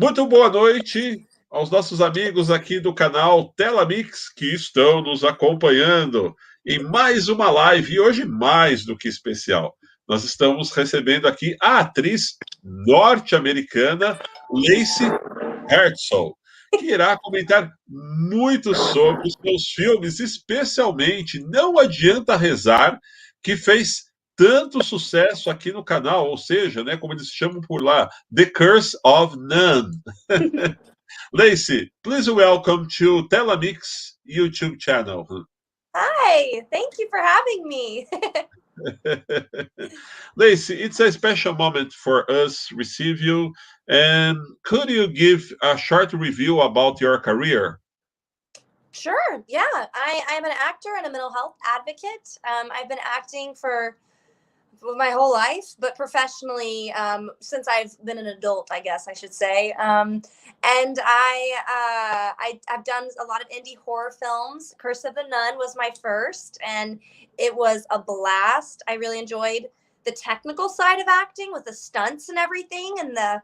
Muito boa noite aos nossos amigos aqui do canal Tela Mix que estão nos acompanhando em mais uma live, e hoje mais do que especial. Nós estamos recebendo aqui a atriz norte-americana Lacy Hartselle, que irá comentar muito sobre os seus filmes, especialmente Não Adianta Rezar, que fez tanto sucesso aqui no canal, ou seja, né, como eles chamam por lá, The Curse of None. Lacy, please welcome to Telamix YouTube channel. Hi, thank you for having me. Lacy, it's a special moment for us to receive you. And could you give a short review about your career? Sure, yeah. I'm an actor and a mental health advocate. I've been acting for my whole life, but professionally since I've been an adult, I guess I should say. And I've done a lot of indie horror films. Curse of the Nun was my first, and it was a blast. I really enjoyed the technical side of acting with the stunts and everything, and the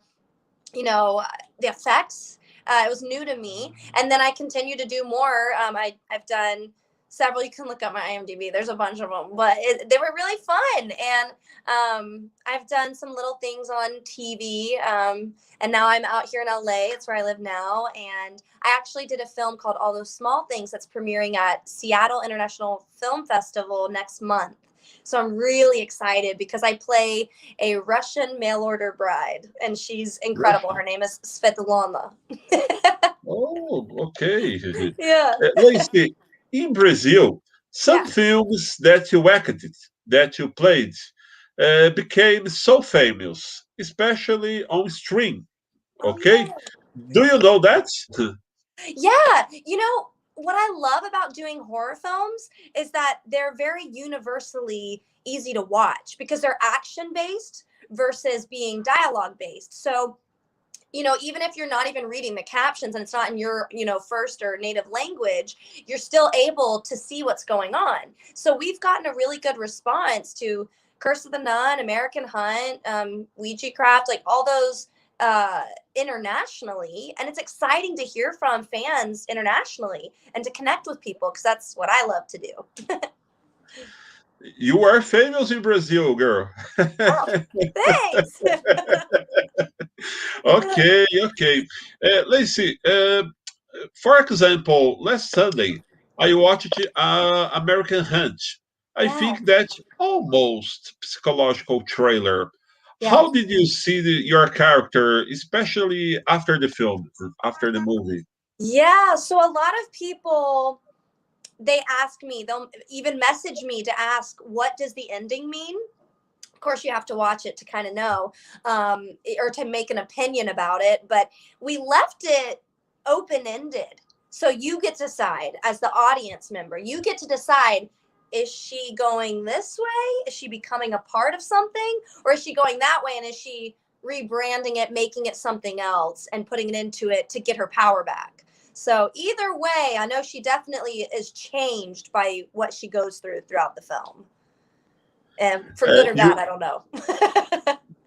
effects. It was new to me, and then I continue to do more. I've done several. You can look up my IMDb. There's a bunch of them, but they were really fun. And I've done some little things on TV. And now I'm out here in LA. It's where I live now. And I actually did a film called All Those Small Things that's premiering at Seattle International Film Festival next month. So I'm really excited because I play a Russian mail order bride, and she's incredible. Her name is Svetlana. Oh, okay. Yeah. Lacy, in Brazil, some films that you acted, that you played, became so famous, especially on stream. Okay? Yeah. Do you know that? Yeah. What I love about doing horror films is that they're very universally easy to watch because they're action-based versus being dialogue-based. So, even if you're not even reading the captions and it's not in your, first or native language, you're still able to see what's going on. So we've gotten a really good response to Curse of the Nun, American Hunt, Ouija Craft, like all those internationally. And it's exciting to hear from fans internationally and to connect with people because that's what I love to do. You are famous in Brazil, girl. Oh, thanks. Okay. Lacy, for example, last Sunday, I watched American Hunt. I think that's almost psychological trailer. Yeah. How did you see your character, especially after the film, after the movie? Yeah, so a lot of people, they ask me, they'll even message me to ask, what does the ending mean? Of course, you have to watch it to kind of know or to make an opinion about it. But we left it open-ended. So you get to decide as the audience member. You get to decide, is she going this way? Is she becoming a part of something? Or is she going that way? And is she rebranding it, making it something else and putting it into it to get her power back? So either way, I know she definitely is changed by what she goes throughout the film. And for good or bad, I don't know.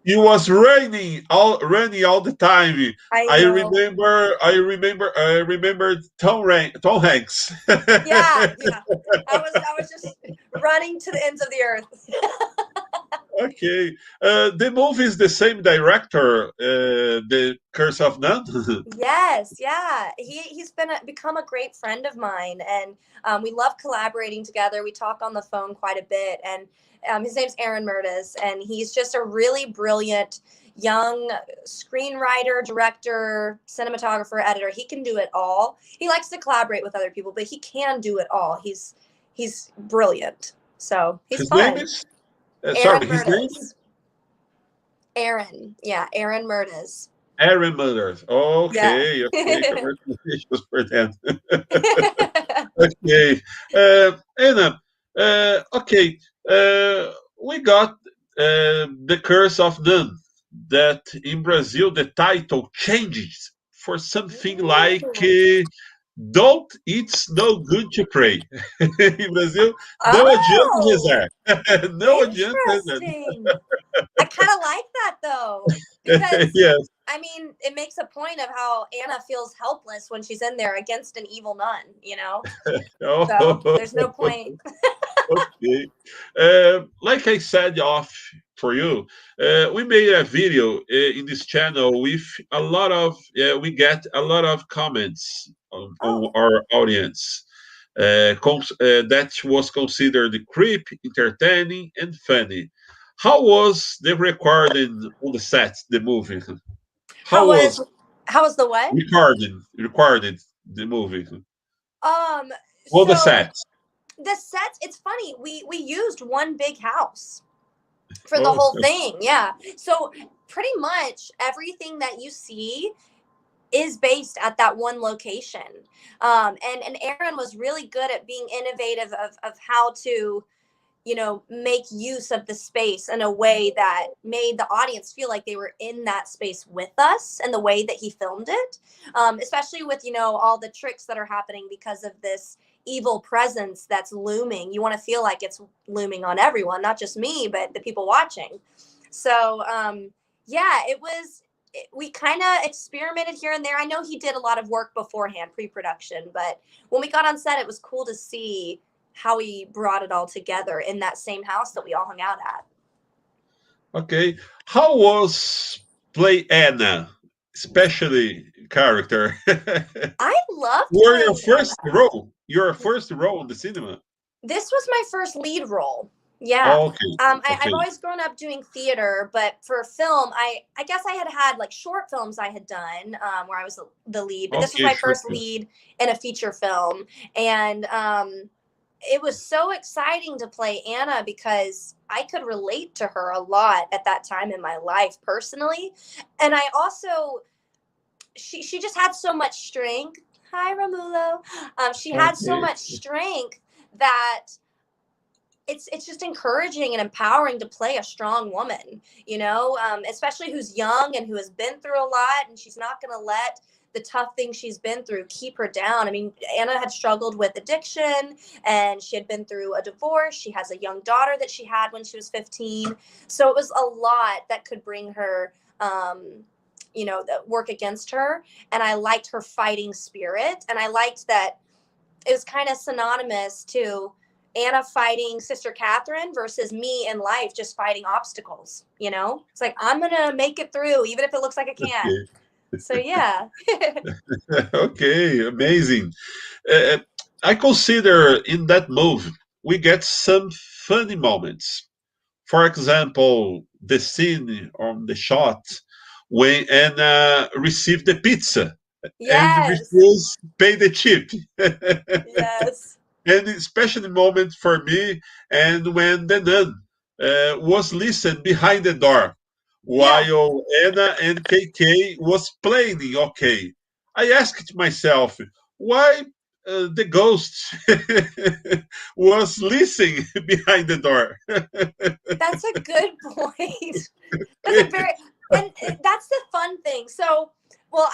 It was raining all the time. I remember Tom Hanks. Yeah. I was just running to the ends of the earth. Okay. The movie is the same director, The Curse of None. Yes, yeah. He's become a great friend of mine, and we love collaborating together. We talk on the phone quite a bit, and his name's Aaron Murtis, and he's just a really brilliant young screenwriter, director, cinematographer, editor. He can do it all. He likes to collaborate with other people, but he can do it all. He's brilliant. So he's fun. Name is? Aaron Murtis. Aaron. Yeah, Aaron Murtis. Aaron Murtis. Okay. Yeah. Okay. Congratulations for that. Okay. Anna, okay. We got The Curse of None, that in Brazil the title changes for something like Don't It's No Good to Pray. In Brazil, Não Adianta Rezar. Não Adianta Rezar. I kind of like that though. Because Yes. I mean, it makes a point of how Anna feels helpless when she's in there against an evil nun, you know? So Oh, there's no point. okay. Like I said off for you, we made a video in this channel with a lot of, we get a lot of comments on Oh, our audience. That was considered creep, entertaining, and funny. How was the recording on the set, the movie? How how was was how was the what? recorded the movie Um, on the so set? the sets, it's funny. We used one big house for the Oh, whole thing. Yeah. So pretty much everything that you see is based at that one location. And Aaron was really good at being innovative of how to, you know, make use of the space in a way that made the audience feel like they were in that space with us, and the way that he filmed it, especially with, you know, all the tricks that are happening because of this evil presence that's looming. You want to feel like it's looming on everyone, not just me, but the people watching. So yeah, we kind of experimented here and there. I know he did a lot of work beforehand, pre-production, but when we got on set, it was cool to see how he brought it all together in that same house that we all hung out at. okay. How was play Anna, especially character? I loved Were your playing first Anna. role? Your first role in the cinema? This was my first lead role. Yeah. Okay, I've okay, always grown up doing theater, but for film, I guess I had like short films I had done where I was the lead, but this was okay, my sure. first lead in a feature film. And it was so exciting to play Anna because I could relate to her a lot at that time in my life personally. And I also, she just had so much strength. Hi, Romulo. She had so Okay, much strength that it's just encouraging and empowering to play a strong woman, you know, especially who's young and who has been through a lot, and she's not going to let the tough things she's been through keep her down. I mean, Anna had struggled with addiction, and she had been through a divorce. She has a young daughter that she had when she was 15. So it was a lot that could bring her, you know, that work against her. And I liked her fighting spirit. And I liked that it was kind of synonymous to Anna fighting Sister Catherine versus me in life just fighting obstacles. You know, it's like, I'm going to make it through, even if it looks like I can't. okay, So, yeah. okay, amazing. Uh, I consider in that movie we get some funny moments. For example, the scene on the shot when Anna received the pizza and Yes. refused to pay the tip. Yes. And especially moment for me and when the nun was listening behind the door Yeah. while Anna and KK was playing. Okay, I asked myself why the ghost was listening behind the door. That's a good point. That's a very, and that's the fun thing. So, well,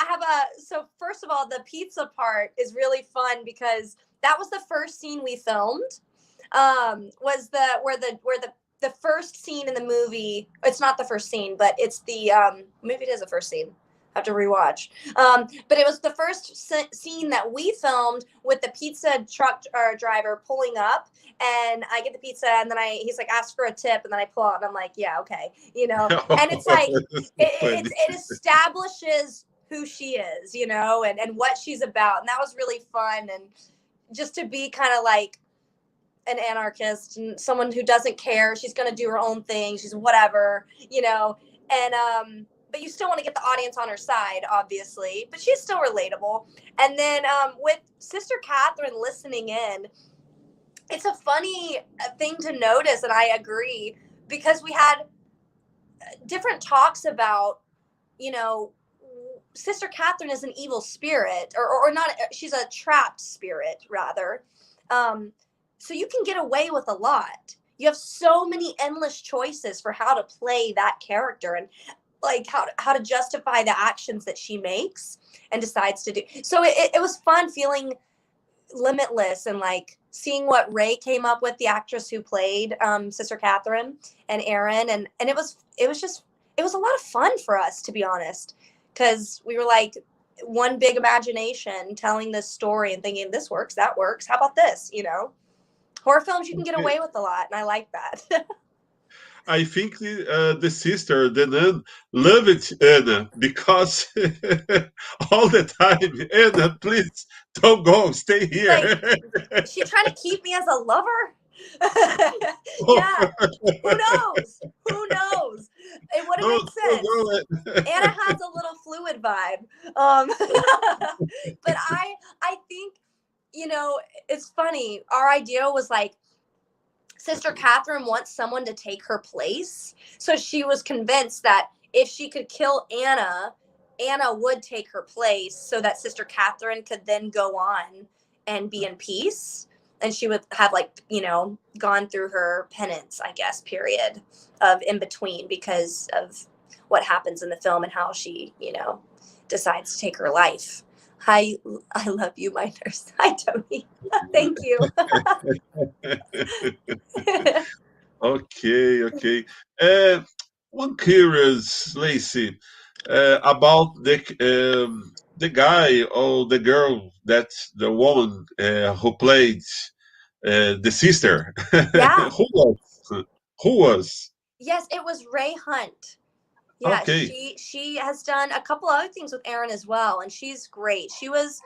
so first of all, the pizza part is really fun because that was the first scene we filmed. Was the first scene in the movie. It's not the first scene, but it's the maybe it is the first scene. I have to rewatch. But it was the first scene that we filmed with the pizza truck driver pulling up, and I get the pizza, and then he's like, ask for a tip, and then I pull out, and I'm like, yeah, okay, you know. And it's like That's so funny. it establishes who she is, you know, and what she's about, and that was really fun, and just to be kind of like an anarchist and someone who doesn't care. She's going to do her own thing. She's whatever, you know, and, but you still want to get the audience on her side, obviously, but she's still relatable. And then with Sister Catherine listening in, it's a funny thing to notice. And I agree because we had different talks about, you know, Sister Catherine is an evil spirit or not. She's a trapped spirit rather. So you can get away with a lot. You have so many endless choices for how to play that character and like how to justify the actions that she makes and decides to do. So it was fun feeling limitless and like seeing what Ray came up with, the actress who played Sister Catherine, and Aaron, and it was a lot of fun for us, to be honest. because we were like one big imagination telling this story and thinking this works, that works. How about this? You know, horror films, you can get away with a lot. And I like that. I think the sister, the nun, loved Anna because all the time, Anna, please don't go, stay here. Like, she trying to keep me as a lover? Yeah. Who knows? Who knows? It would have made sense. Anna has a little fluid vibe. But I think, you know, it's funny. Our idea was like, Sister Catherine wants someone to take her place. So she was convinced that if she could kill Anna, Anna would take her place so that Sister Catherine could then go on and be in peace. And she would have, like, you know, gone through her penance, I guess, period of in between because of what happens in the film and how she, you know, decides to take her life. I love you, my nurse. Hi, Tony. Thank you. Okay. One curious, Lacy, about the guy or the girl, that's the woman who played the sister. Yeah. Who was? Yes, it was Ray Hunt. Yeah, Okay. she has done a couple other things with Aaron as well, and she's great. She was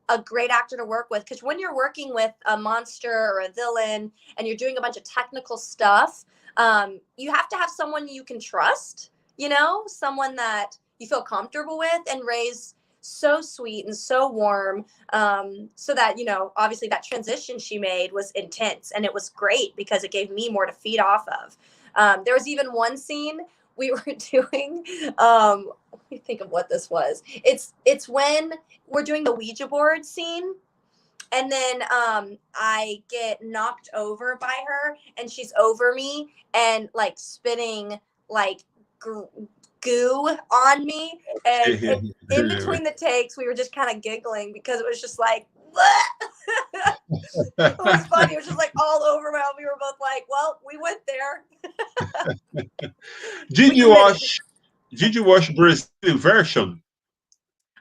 a great actor to work with because when you're working with a monster or a villain and you're doing a bunch of technical stuff, you have to have someone you can trust, you know, someone that you feel comfortable with. And Ray's so sweet and so warm, so that, you know, obviously that transition she made was intense, and it was great because it gave me more to feed off of. There was even one scene we were doing, let me think of what this was. It's when we're doing the Ouija board scene, and then I get knocked over by her, and she's over me and like spitting like goo on me. And in between the takes, we were just kind of giggling because it was just like, it was funny. It was just like all over my. We were both like, "Well, we went there." Did you watch Brazilian version?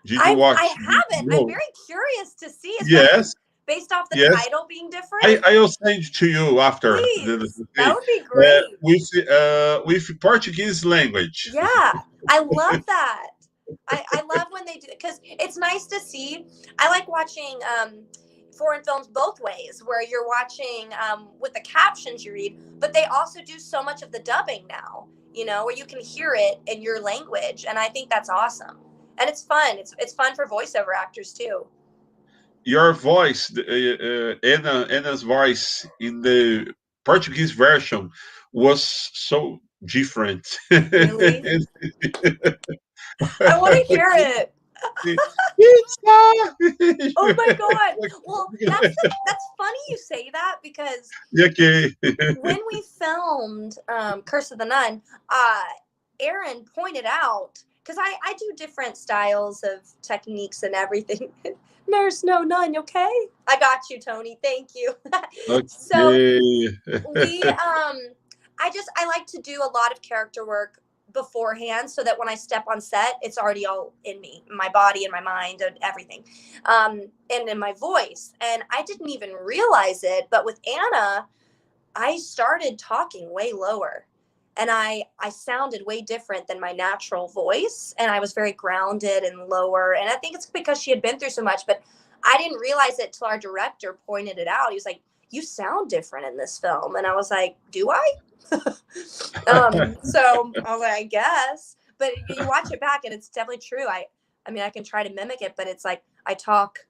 Did you watch? I haven't. No. I'm very curious to see. Yes. Based off the title being different. I will send it to you after. That would be great. With Portuguese language. Yeah, I love that. I love when they do it because it's nice to see. I like watching foreign films both ways, where you're watching with the captions you read, but they also do so much of the dubbing now, you know, where you can hear it in your language. And I think that's awesome. And it's fun. It's fun for voiceover actors too. Your voice, Anna's voice in the Portuguese version was so different. Really? I want to hear it. Oh my God. Well, that's funny you say that because when we filmed Curse of the Nun, Aaron pointed out, because I do different styles of techniques and everything. Nurse, no, nun, okay? I got you, Tony. Thank you. Okay. So we I like to do a lot of character work beforehand so that when I step on set, it's already all in me, my body and my mind and everything, and in my voice. And I didn't even realize it, but with Anna, I started talking way lower, and I sounded way different than my natural voice, and I was very grounded and lower. And I think it's because she had been through so much, but I didn't realize it till our director pointed it out. He was like, "You sound different in this film," and I was like, "Do I?" So I was like, I guess, but you watch it back and it's definitely true. I mean, I can try to mimic it, but it's like I talk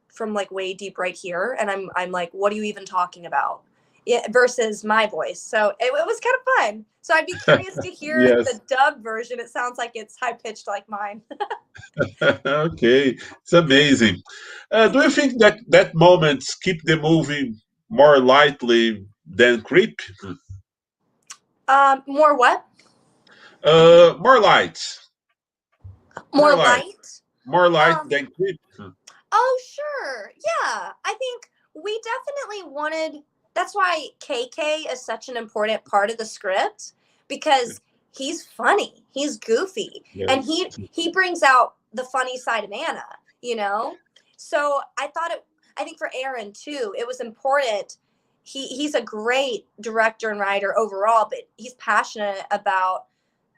from like way deep right here, and I'm like, what are you even talking about? Yeah, versus my voice. So it was kind of fun. So I'd be curious to hear the dub version. It sounds like it's high pitched like mine. Okay, it's amazing. Do you think that moments keep the movie more lightly than creep? More what? More light. More light? More light than creep. Oh, sure. Yeah. I think we definitely wanted, that's why KK is such an important part of the script, because he's funny, he's goofy, and he brings out the funny side of Anna, you know? So I think for Aaron too, it was important. He's a great director and writer overall, but he's passionate about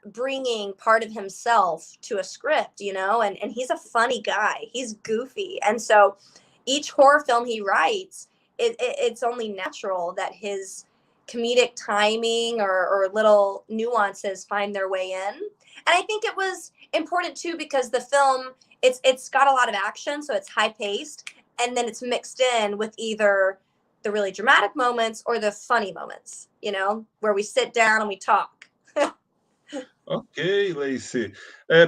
bringing part of himself to a script, you know, and he's a funny guy. He's goofy. And so each horror film he writes, it's only natural that his comedic timing or little nuances find their way in. And I think it was important too, because the film, it's got a lot of action, so it's high paced, and then it's mixed in with either the really dramatic moments or the funny moments, you know, where we sit down and we talk. Okay, Lacy.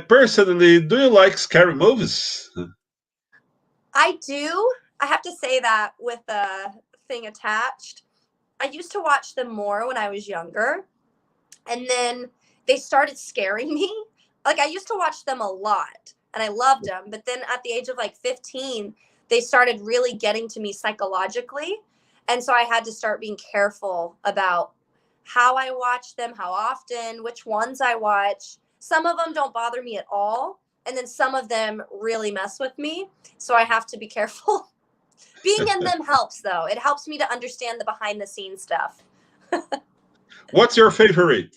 Personally, do you like scary movies? I do. I have to say that with a thing attached. I used to watch them more when I was younger, and then they started scaring me. Like, I used to watch them a lot, and I loved them. But then at the age of like 15, they started really getting to me psychologically. And so I had to start being careful about how I watch them, how often, which ones I watch. Some of them don't bother me at all. And then some of them really mess with me. So I have to be careful. Being in them helps, though. It helps me to understand the behind the scenes stuff. What's your favorite?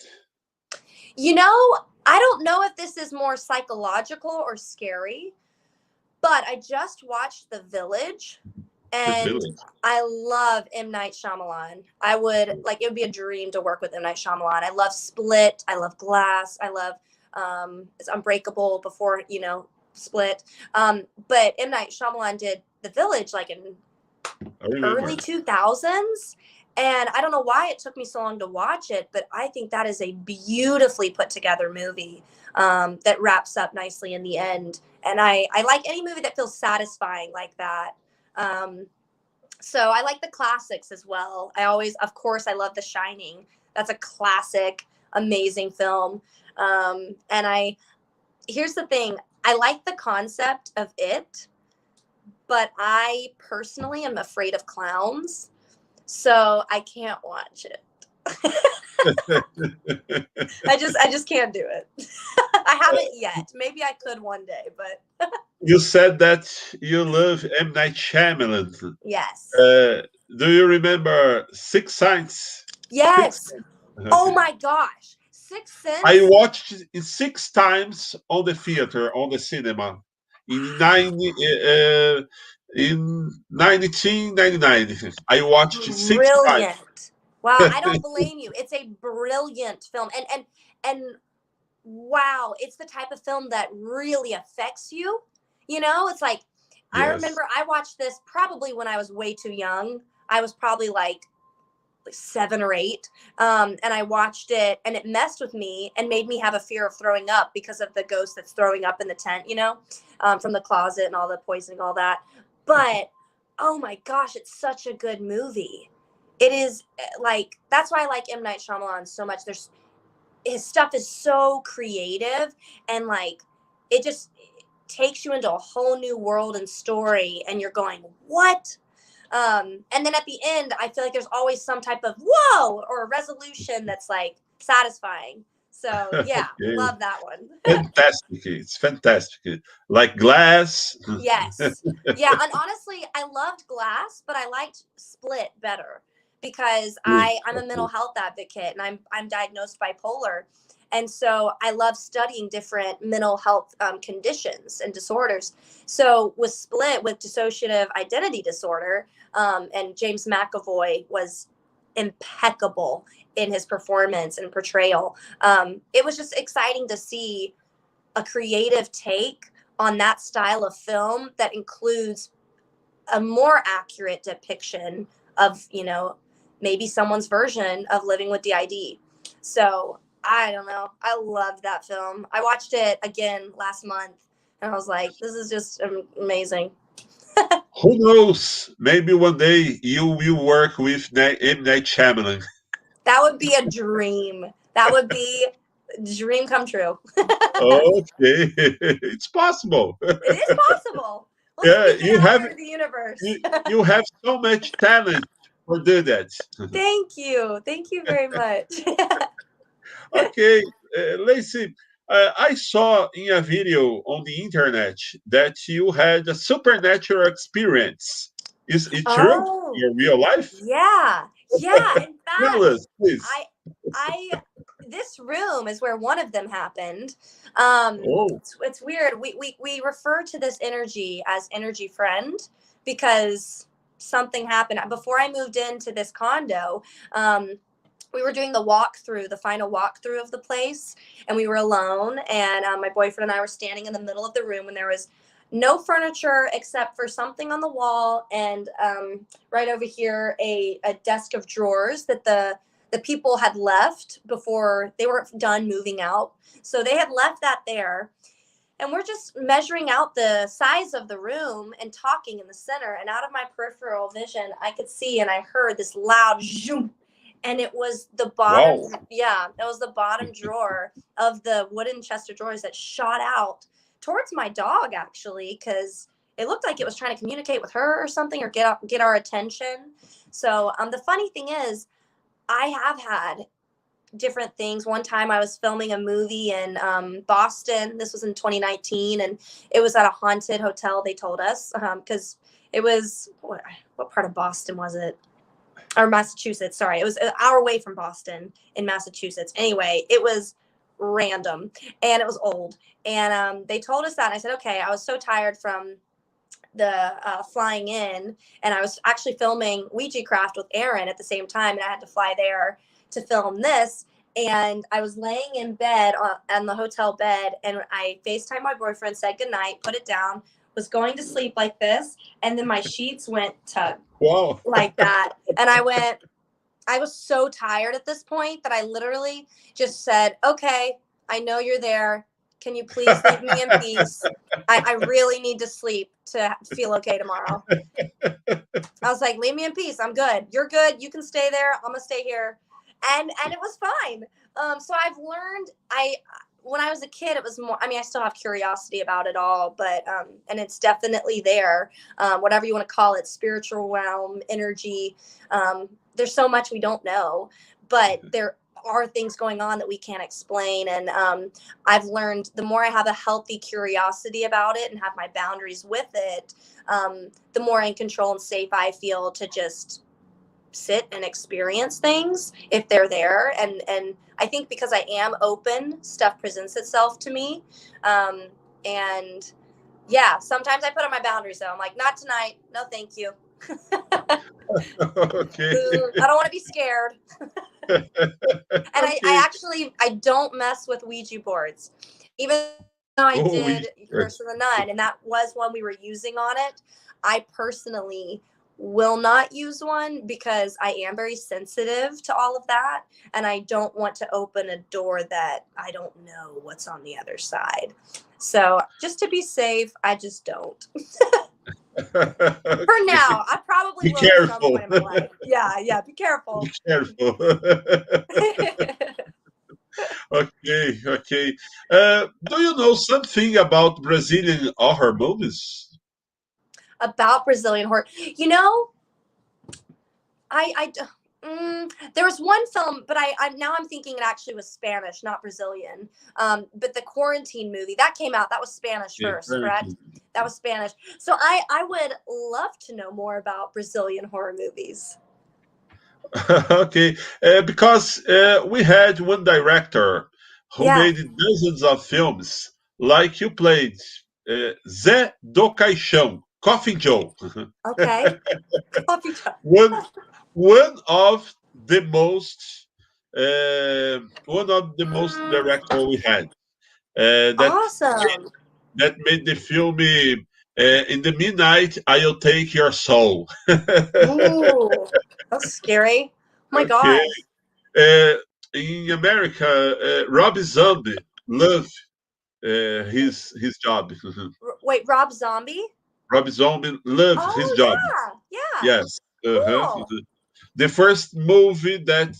You know, I don't know if this is more psychological or scary, but I just watched The Village. And I love M. Night Shyamalan. It would be a dream to work with M. Night Shyamalan. I love Split. I love Glass. I love it's Unbreakable before, you know, Split. But M. Night Shyamalan did The Village like in early 2000s. And I don't know why it took me so long to watch it, but I think that is a beautifully put together movie that wraps up nicely in the end. And I like any movie that feels satisfying like that. So I like the classics as well. Of course, I love The Shining. That's a classic, amazing film. And here's the thing. I like the concept of it, but I personally am afraid of clowns. So I can't watch it. I just can't do it. I haven't yet. Maybe I could one day, but you said that you love M. Night Shyamalan. Yes. Do you remember Six Signs? Yes. Oh my gosh. Sixth Sense. I watched it 6 times on the theater, on the cinema in 1999. I watched 6 Brilliant. times. Wow, I don't blame you. It's a brilliant film. And wow, it's the type of film that really affects you. You know, it's like, yes. I remember I watched this probably when I was way too young. I was probably like 7 or 8. And I watched it and it messed with me and made me have a fear of throwing up because of the ghost that's throwing up in the tent, you know, from the closet and all the poisoning, all that. But, oh my gosh, it's such a good movie. It is like, that's why I like M. Night Shyamalan so much. His stuff is so creative and like, it just takes you into a whole new world and story and you're going, what? And then at the end, I feel like there's always some type of whoa or a resolution that's like satisfying. So yeah, okay. Love that one. Fantastic. It's fantastic. Like Glass. Yes. Yeah. And honestly, I loved Glass, but I liked Split better because I'm a mental health advocate and I'm diagnosed bipolar. And so I love studying different mental health conditions and disorders. So with Split, with dissociative identity disorder, and James McAvoy was impeccable in his performance and portrayal. It was just exciting to see a creative take on that style of film that includes a more accurate depiction of, you know, maybe someone's version of living with DID. So I don't know. I loved that film. I watched it again last month and I was like, this is just amazing. Who knows? Maybe one day you will work with M. Night Shyamalan. That would be a dream. That would be a dream come true. Okay. It's possible. It is possible. Yeah, you have the universe. you have so much talent for do that. Thank you. Thank you very much. Okay, Lacy, I saw in a video on the internet that you had a supernatural experience. Is it true? Oh, In real life? yeah. Yeah. In Tell fact, us, please. I this room is where one of them happened. Oh, It's weird. We refer to this energy as energy friend because something happened before I moved into this condo. We were doing the final walkthrough of the place, and we were alone. And my boyfriend and I were standing in the middle of the room, and there was no furniture except for something on the wall, and right over here a desk of drawers that the people had left before they were done moving out. So they had left that there. And we're just measuring out the size of the room and talking in the center. And out of my peripheral vision, I could see and I heard this loud zoom. And it was the bottom, wow. yeah, it was the bottom drawer of the wooden chest of drawers that shot out towards my dog, actually, because it looked like it was trying to communicate with her or something, or get our attention. So the funny thing is, I have had different things. One time I was filming a movie in Boston. This was in 2019, and it was at a haunted hotel, they told us, because it was, what part of Boston was it? Or Massachusetts, sorry. It was an hour away from Boston in Massachusetts. Anyway, it was random, and it was old. And they told us that, and I said, okay. I was so tired from the flying in, and I was actually filming Ouija-Craft with Aaron at the same time, and I had to fly there to film this. And I was laying in bed on the hotel bed, and I FaceTimed my boyfriend, said goodnight, put it down, was going to sleep like this, and then my sheets went to Wow. like that. And I was so tired at this point that I literally just said, okay, I know you're there. Can you please leave me in peace? I really need to sleep to feel okay tomorrow. I was like, leave me in peace. I'm good. You're good. You can stay there. I'm gonna stay here. And it was fine. So I've learned, when I was a kid, it was more, I mean, I still have curiosity about it all, but, and it's definitely there, whatever you want to call it, spiritual realm, energy. There's so much we don't know, but there are things going on that we can't explain. And I've learned the more I have a healthy curiosity about it and have my boundaries with it, the more in control and safe I feel to just sit and experience things if they're there. And I think because I am open, stuff presents itself to me. And yeah, sometimes I put on my boundaries though. I'm like, not tonight. No, thank you. Okay. I don't want to be scared. And Okay. I don't mess with Ouija boards, even though I did Curse of the Nun, and that was one we were using on it. I personally will not use one because I am very sensitive to all of that, and I don't want to open a door that I don't know what's on the other side. So just to be safe, I just don't. For now, I probably will at some point in my life. Yeah, be careful. Be careful. Okay. Do you know something about Brazilian horror movies? About Brazilian horror, you know, there was one film, but I now I'm thinking it actually was Spanish, not Brazilian. But the Quarantine movie that came out, that was Spanish first, correct? That was Spanish. So I would love to know more about Brazilian horror movies. Okay, because we had one director who made dozens of films, like you played Zé do Caixão, Coffin Joe. Okay. Coffee Joe. one of the most director we had. Awesome. That made the film In the Midnight I'll Take Your Soul. Ooh, that's scary. Oh my Okay. gosh. In America, Rob Zombie loved his job. Wait, Rob Zombie? Rob Zombie loved his job. Yeah. Yes. Cool. The first movie that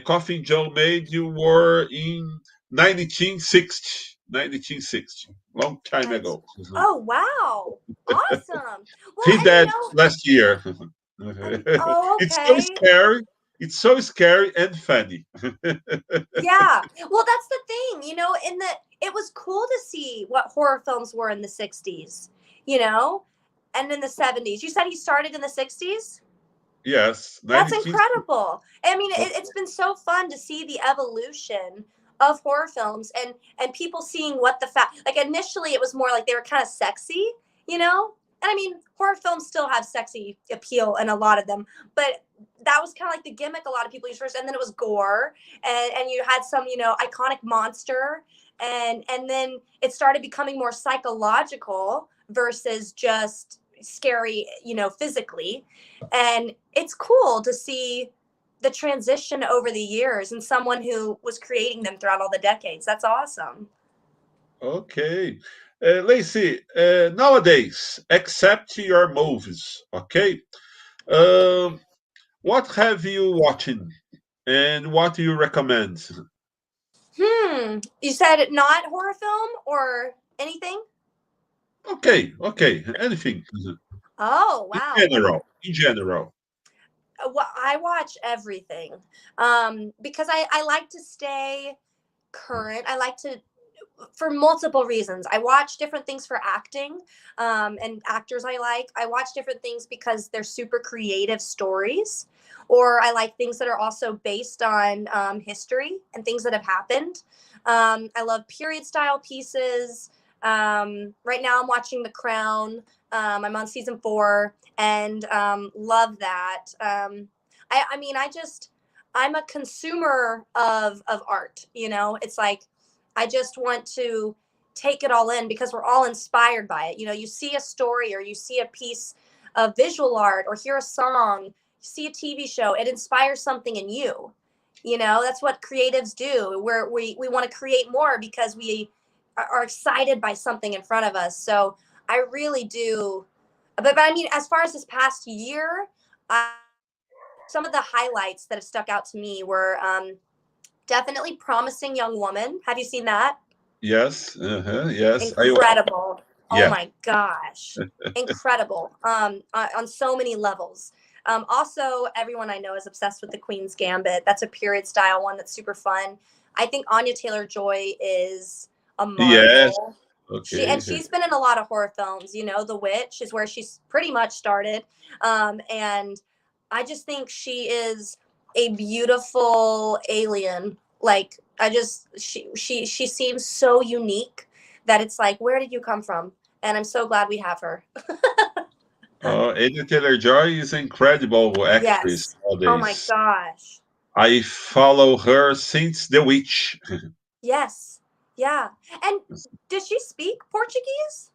Coffin Joe made you were in 1960. 1960, long time ago. Oh wow! Awesome. He Well, died last year. oh, okay. It's so scary It's so scary and funny. Yeah. Well, that's the thing, you know, in that it was cool to see what horror films were in the 60s, you know, and in the 70s. You said he started in the 60s? Yes, That's 19. incredible. I mean, Okay. it's been so fun to see the evolution of horror films and people seeing what the fact like initially it was more like they were kind of sexy, you know? And I mean, horror films still have sexy appeal in a lot of them, but that was kind of like the gimmick a lot of people used first. And then it was gore, and you had some, you know, iconic monster, and then it started becoming more psychological versus just scary, you know, physically. And it's cool to see the transition over the years and someone who was creating them throughout all the decades. That's awesome. Okay. Lacy, nowadays, accept your movies, okay? Um, what have you watching and what do you recommend? You said not horror film or anything? Okay, okay, anything. Oh, In wow. general, in general. Well, I watch everything because I like to stay current. I like to, for multiple reasons. I watch different things for acting and actors I like. I watch different things because they're super creative stories, or I like things that are also based on history and things that have happened. I love period style pieces. Right now, I'm watching The Crown. I'm on season 4 and love that. I mean, I'm a consumer of art. You know, it's like I just want to take it all in because we're all inspired by it. You know, you see a story or you see a piece of visual art or hear a song, you see a TV show, it inspires something in you. You know, that's what creatives do. We want to create more because we are excited by something in front of us. So I really do. But I mean, as far as this past year, I, some of the highlights that have stuck out to me were definitely Promising Young Woman. Have you seen that? Yes, yes. Incredible. Oh Yes. my gosh. Incredible. On so many levels. Also, everyone I know is obsessed with the Queen's Gambit. That's a period style one that's super fun. I think Anya Taylor-Joy is a Yes. marvel. Okay. She's been in a lot of horror films. You know, The Witch is where she's pretty much started. And I just think she is a beautiful alien. Like I just she seems so unique that it's like, where did you come from? And I'm so glad we have her. Anya Taylor-Joy is an incredible actress Yes. Oh my nowadays. gosh. I follow her since The Witch. Yes. Yeah. And does she speak Portuguese?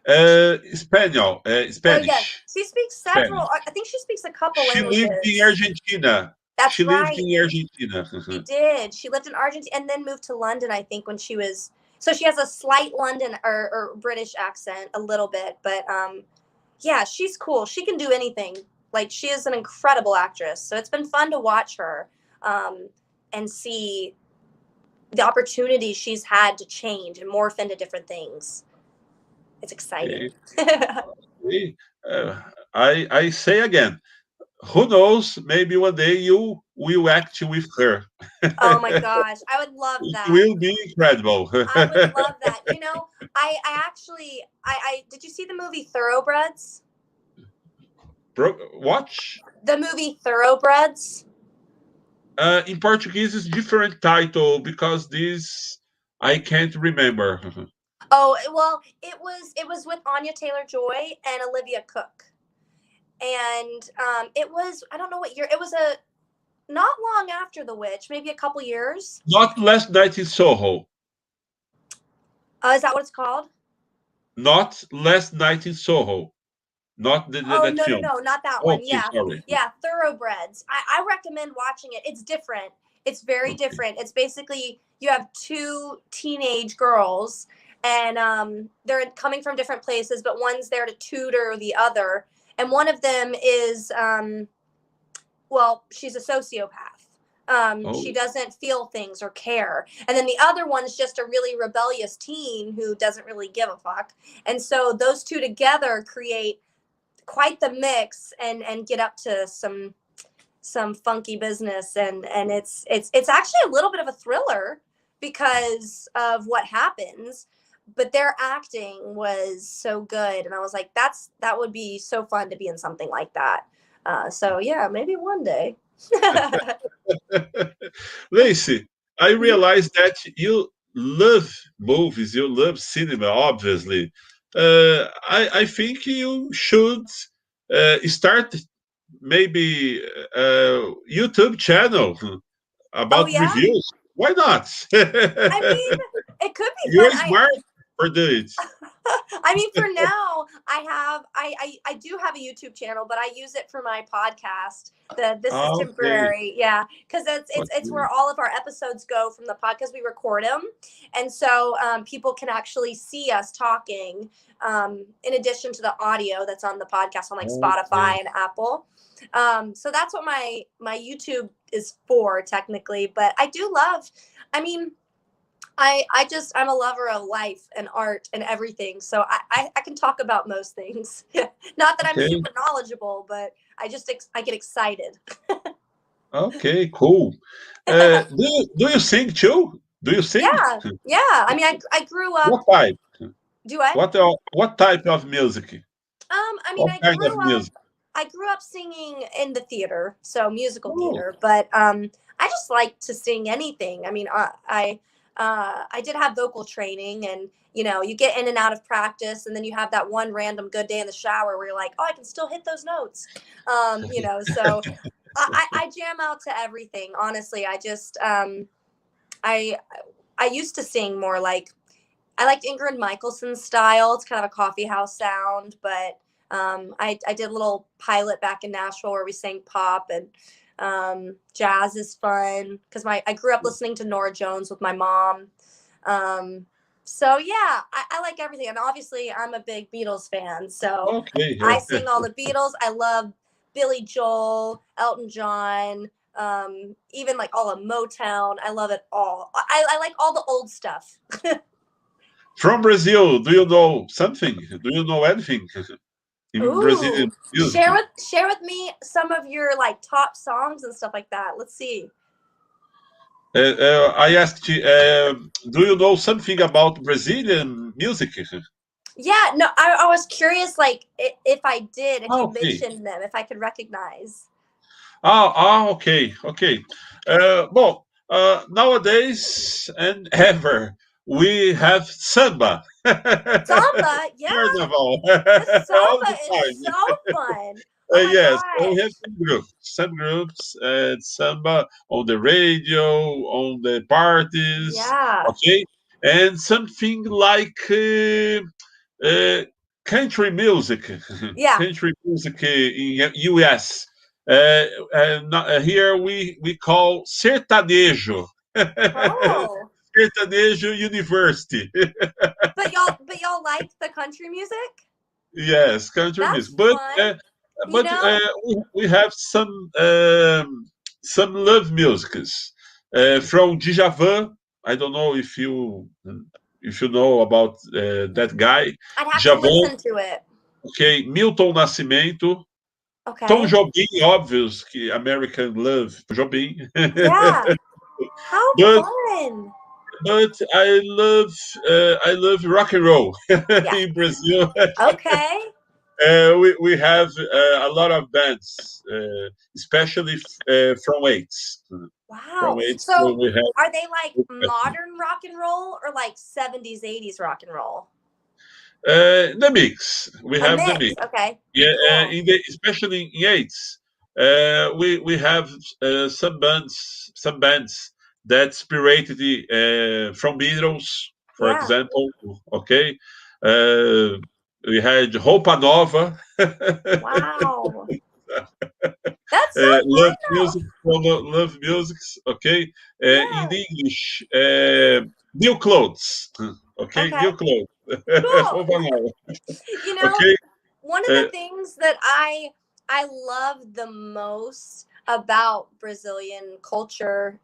Oh yes. Spanish, She speaks several. Spanish. I think she speaks a couple She lived in languages. Argentina. That's She lived right. in Argentina. She did. She lived in Argentina and then moved to London, I think, when she was. So she has a slight London or British accent, a little bit, but yeah, she's cool. She can do anything. Like she is an incredible actress. So it's been fun to watch her um, and see the opportunities she's had to change and morph into different things. It's exciting. Okay, okay. Uh, I say again, who knows? Maybe one day you will act with her. Oh my gosh, I would love It that. will be incredible. I would love that. You know, I actually, I did you see the movie Thoroughbreds? Watch. The movie Thoroughbreds. In Portuguese, it's different title because this I can't remember. Oh well, it was with Anya Taylor Joy and Olivia Cook, and it was I don't know what year it was a not long after The Witch, maybe a couple years. Not Last Night in Soho. Is that what it's called? Not Last Night in Soho. Not Oh that no no film. no, not that one. Okay, Yeah, sorry. yeah, Thoroughbreds. I recommend watching it. It's different. It's very Okay. different. It's basically you have two teenage girls, and they're coming from different places, but one's there to tutor the other, and one of them is well, she's a sociopath. She Oh, doesn't feel things or care. And then the other one's just a really rebellious teen who doesn't really give a fuck. And so those two together create quite the mix and get up to some some funky business, and it's actually a little bit of a thriller because of what happens, but their acting was so good, and I was like, that would be so fun to be in something like that. So yeah, maybe one day. Lacy, I realize that you love movies, you love cinema, obviously. I think you should start maybe a YouTube channel Oh about yeah, reviews. Why not? I mean, it could be You're fun. smart for it. I mean, for now, I do have a YouTube channel, but I use it for my podcast. This is Okay. temporary, yeah, because it's Okay. where all of our episodes go from the podcast. We record them, and so people can actually see us talking. In addition to the audio that's on the podcast on like Okay. Spotify and Apple. So that's what my YouTube is for technically. But I do love. I mean, I'm a lover of life and art and everything. So I can talk about most things. Not that I'm Okay. super knowledgeable, but I get excited. Okay. Cool. Do you sing too? Do you sing? Yeah. Yeah. I mean, I grew up. What type? Do I? What type of music? I mean, What kind of music? I grew up singing in the theater, so musical Oh, theater, but I just like to sing anything. I mean, I did have vocal training, and you get in and out of practice, and then you have that one random good day in the shower where you're like, oh, I can still hit those notes. So I jam out to everything. Honestly, I I used to sing more like I liked Ingrid Michaelson's style. It's kind of a coffee house sound, but I did a little pilot back in Nashville where we sang pop, and jazz is fun because I grew up listening to Nora Jones with my mom. So yeah, I like everything, and obviously I'm a big Beatles fan, so I okay. sing all the Beatles. I love Billy Joel, Elton John, even like all of Motown. I love it all. I like all the old stuff. From Brazil, do you know something? Do you know anything in Ooh, Brazilian music? share with me some of your like top songs and stuff like that. Let's see. I asked you, do you know something about Brazilian music? Yeah, no, I was curious, like if I did, if you Okay. mentioned them, if I could recognize. Okay, okay. Well, nowadays and ever, we have samba. Samba, yeah, Carnival the all samba the is time. so fun. Oh my Yes, we have gosh. some groups, samba on the radio, on the parties, Yeah, okay, and something like uh, country music, yeah. country music in US. Here we call sertanejo, Oh, sertanejo university. but y'all like the country music? Yes, country music, That's fun. You but know, we have some love musics from Djavan. I don't know if you know about that guy, I'd have to Djavan. listen to it. Okay, Milton Nascimento, Tom Okay. Jobim, óbvios que American Love, Jobim. Yeah. How but fun. I love rock and roll Yeah. in Brazil. Okay. We have a lot of bands, especially from eights. From Wow. eights, So we are they like have modern rock and roll or like 70s, 80s rock and roll? the mix. We A have the mix. mix. Okay. Yeah, Cool. especially in eights, we have some bands that inspired from Beatles, for Yeah. example. Okay, uh, we had Roupa Nova. Wow. That's so Love fun though. music, love musics, okay? In Yeah. English, new clothes, okay? Okay. New clothes. Cool. Overall, You know, okay? one of Uh, the things that I love the most about Brazilian culture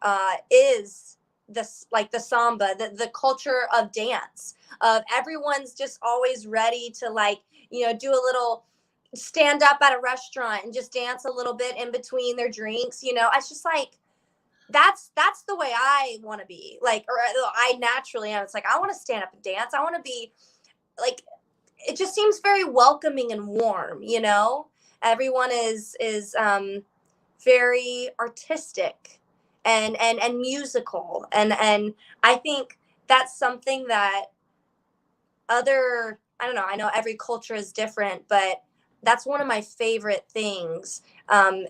is this like the samba, the culture of dance. Of everyone's just always ready to like do a little. stand up at a restaurant and just dance a little bit in between their drinks. You know, it's just like, that's the way I want to be. Like, or I naturally am. It's like, I want to stand up and dance. I want to be like, it just seems very welcoming and warm, you know? Everyone is very artistic and musical. And I think that's something that I don't know, I know every culture is different, but that's one of my favorite things.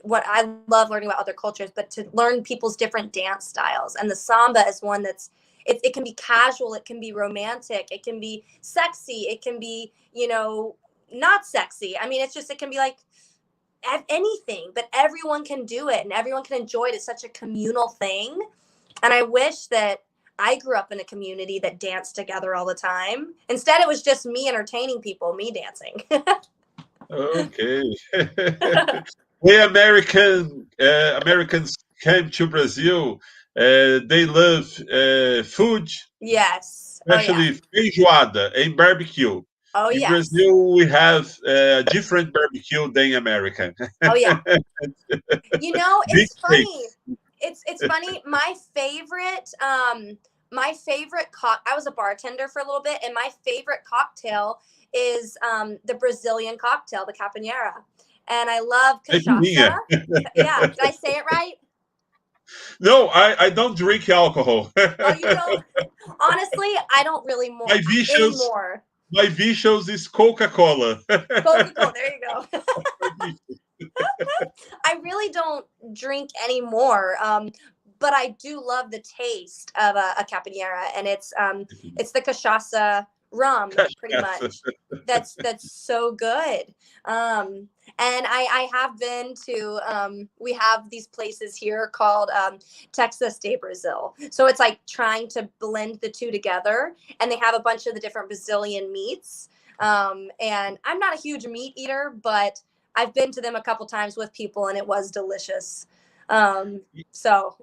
What I love learning about other cultures, but to learn people's different dance styles. And the samba is one that's, it can be casual, it can be romantic, it can be sexy, it can be, you know, not sexy. I mean, it can be like anything, but everyone can do it and everyone can enjoy it. It's such a communal thing. And I wish that I grew up in a community that danced together all the time. Instead, it was just me entertaining people, me dancing. Okay. When Americans came to Brazil, they love food, Yes. especially feijoada and barbecue. Oh, In yes. Brazil, we have different barbecue than American. Oh, yeah. You know, it's Big funny. steaks. It's funny. My favorite I was a bartender for a little bit, and my favorite cocktail is the Brazilian cocktail, the capoeira. And I love cachaça. Yeah, did I say it right? No, I don't drink alcohol. Oh, you don't? Honestly, I don't really more anymore. My vicious is Coca-Cola. Coca-Cola, there you go. I really don't drink anymore, but I do love the taste of a capoeira, and it's the cachaça rum, pretty much. That's so good. And I have been to, we have these places here called Texas de Brazil. So it's like trying to blend the two together, and they have a bunch of the different Brazilian meats. And I'm not a huge meat eater, but I've been to them a couple times with people, and it was delicious. So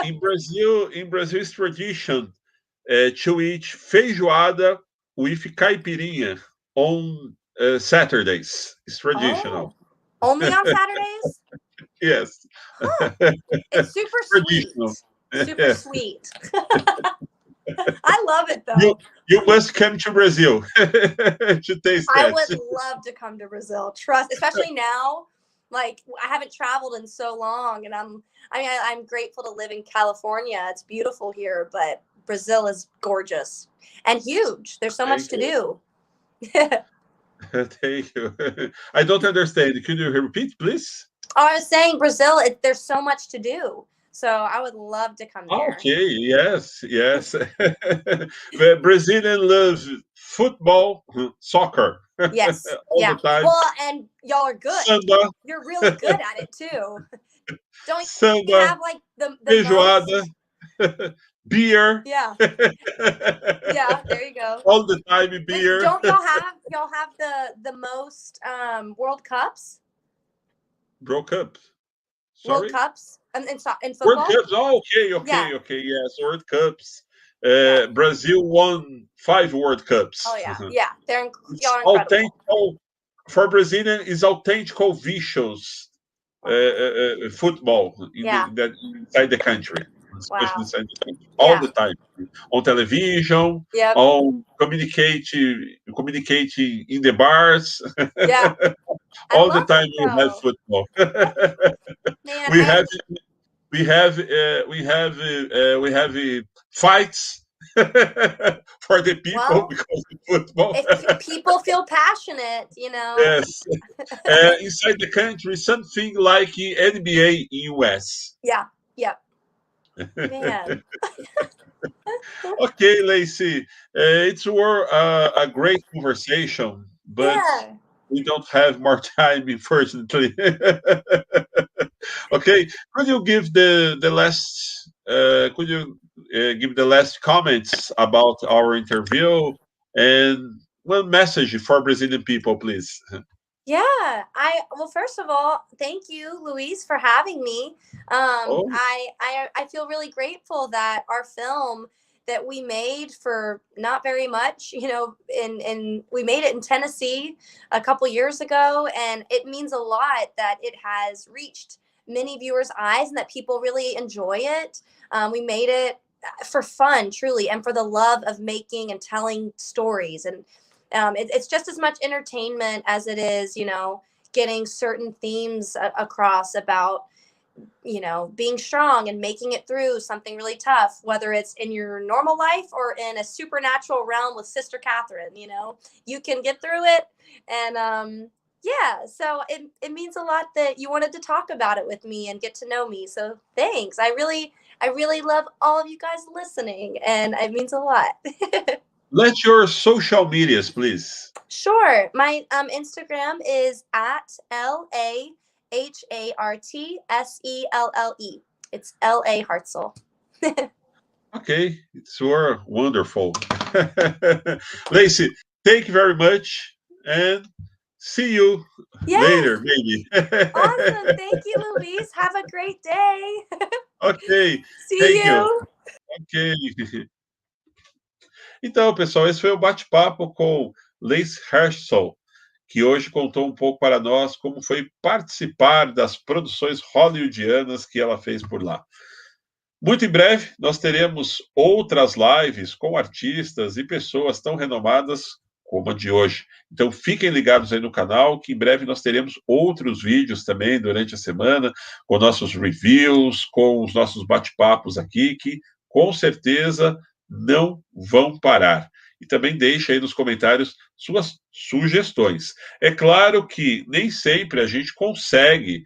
in Brazil's tradition to eat feijoada with caipirinha on Saturdays. It's traditional. Oh, only on Saturdays? Yes. Huh. It's super sweet. Super sweet. I love it, though. You must come to Brazil to taste that. I would love to come to Brazil. Trust, especially now. Like, I haven't traveled in so long, and I'm grateful to live in California. It's beautiful here, but Brazil is gorgeous and huge. There's so much to do. Thank you. I don't understand. Can you repeat, please? I was saying Brazil, there's so much to do. So I would love to come there. Okay, yes. The Brazilian love football, soccer. Yes. All the time. Well, and y'all are good. Samba. You're really good at it too. Don't Samba, you have like the feijoada, beer. Yeah. Yeah, there you go. All the time beer. Don't y'all have the most World Cups? World Cups. Sorry? World Cups in football? World Cups. Oh, okay. Yes, World Cups. Brazil won 5 World Cups. Oh yeah, y'all are incredible. For Brazilian, is authentic vicious football inside the country. Especially inside the country. All the time. On television, on communicating in the bars. Yeah. All the time we have football. Man, we have fights for the people because of football. If people feel passionate, you know. Yes. Inside the country, something like NBA in US. Yeah. Man. Okay, Lacy. It's a great conversation, but we don't have more time, unfortunately. Okay, could you give the last? Could you give the last comments about our interview and one message for Brazilian people, please? Yeah, well, first of all, thank you, Luis, for having me. I feel really grateful that our film, that we made for not very much, you know, and we made it in Tennessee a couple years ago, and it means a lot that it has reached many viewers' eyes and that people really enjoy it. We made it for fun, truly, and for the love of making and telling stories. And it's just as much entertainment as it is, you know, getting certain themes across about, you know, being strong and making it through something really tough, whether it's in your normal life or in a supernatural realm with Sister Catherine. You know, you can get through it. And yeah, so it means a lot that you wanted to talk about it with me and get to know me. So thanks. I really love all of you guys listening, and it means a lot. Let your social medias, please. Sure. My Instagram is at LAHARTSELLE. It's Lacy Hartselle. Okay, it's wonderful. Lacy, thank you very much, and see you later, maybe. Awesome. Thank you, Luis. Have a great day. Ok, See thank you. you. Ok. Então, pessoal, esse foi o bate-papo com Lacy Hartselle, que hoje contou um pouco para nós como foi participar das produções hollywoodianas que ela fez por lá. Muito em breve, nós teremos outras lives com artistas e pessoas tão renomadas como a de hoje. Então, fiquem ligados aí no canal, que em breve nós teremos outros vídeos também durante a semana, com nossos reviews, com os nossos bate-papos aqui, que com certeza não vão parar. E também deixe aí nos comentários suas sugestões. É claro que nem sempre a gente consegue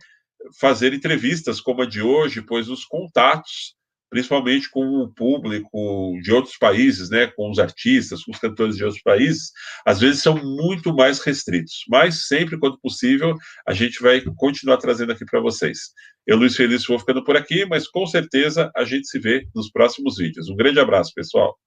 fazer entrevistas como a de hoje, pois os contatos, principalmente com o público de outros países, né, com os artistas, com os cantores de outros países, às vezes são muito mais restritos. Mas sempre, quando possível, a gente vai continuar trazendo aqui para vocês. Eu, Luiz Felício, vou ficando por aqui, mas com certeza a gente se vê nos próximos vídeos. Um grande abraço, pessoal.